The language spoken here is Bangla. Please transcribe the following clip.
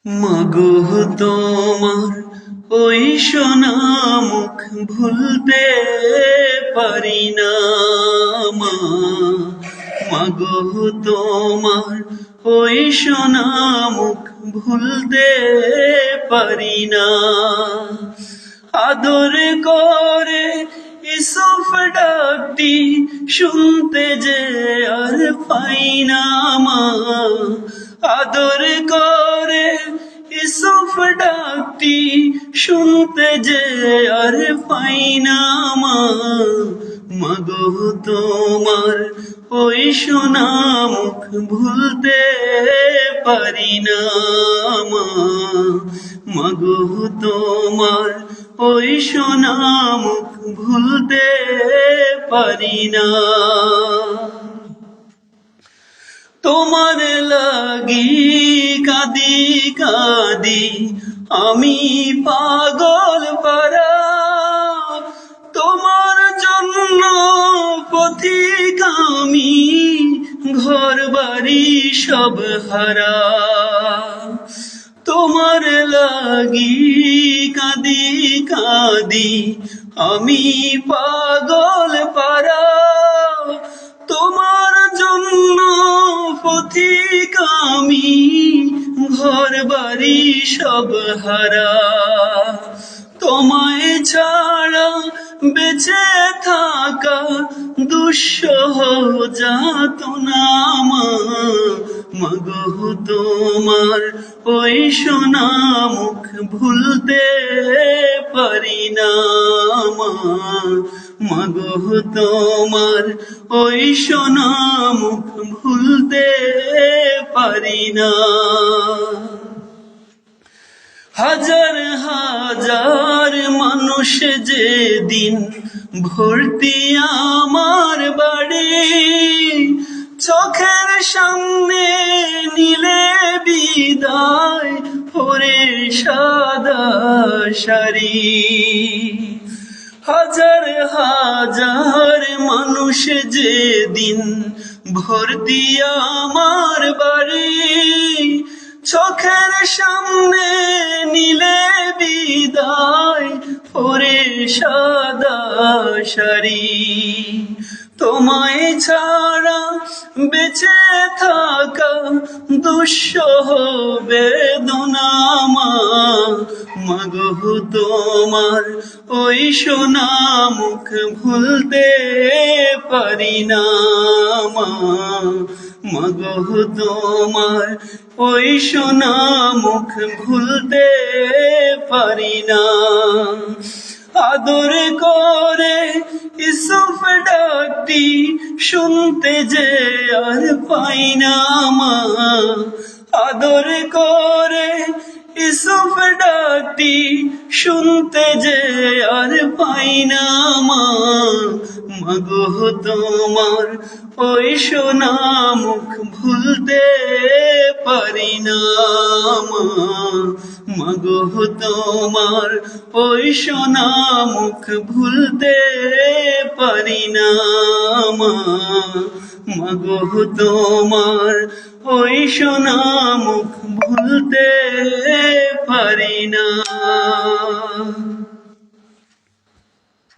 মাগো তোমার ওই সোনা মুখ ভুলতে পারি না মা। মাগো তোমার ওই সোনা মুখ ভুলতে পারি না। আদর করে ইউসুফ ডাকটি শুনতে যে আর পাই না মা। আদর করে ইউসুফ ডাকটি শুনতে যে আর পাই না মা। মাগো তোমার ওই সোনা মুখ ভুলতে পারি না মা। মাগো তোমার ওই সোনা মুখ ভুলতে পারি না। তোমার লাগি কাঁদি কাঁদি আমি পাগল পারা। তোমার জন্য পথিক আমি ঘর বাড়ি সব হারা। তোমার লাগি কাঁদি কাঁদি আমি পাগল পারা। তোমার জন্য পথিক আমি ঘর বাড়ি সব হারা। তোমায় ছাড়া বেঁচে থাকা দুঃসহ যাতনা মা। মাগো তোমার ওই সোনা মুখ ভুলতে পারি না মা। মাগো তোমার ওই সোনা মুখ ভুলতে পারি না। হাজার হাজার মানুষ যেদিন ভর্তি আমার বাড়ি, চোখের সামনে নিলে বিদায় পরে সাদা শাড়ি। হাজার হাজার মানুষ যেদিন ভর্তি আমার বাড়ি, চোখের সামনে নিলে বিদায় পরে সাদা শাড়ি। তোমায় ছাড়া বেঁচে থাকা দুঃসহ বেদনা মা। মাগো তোমার ওই সোনা মুখ ভুলতে পারি না মা। মাগো তোমার ওই সোনা মুখ ভুলতে পারি না। আদর করে ইউসুফ ডাকটি শুনতে যে আর পাই না মা। আদর করে ইউসুফ ডাকটি শুনতে যে আর পাই না মা। মাগো তোমার ওই সোনা মুখ ভুলতে পারি না মা। মাগো তোমার ওই সোনা মুখ ভুলতে পারি না মা। মাগো তোমার ওই সোনা মুখ ভুলতে পারি না।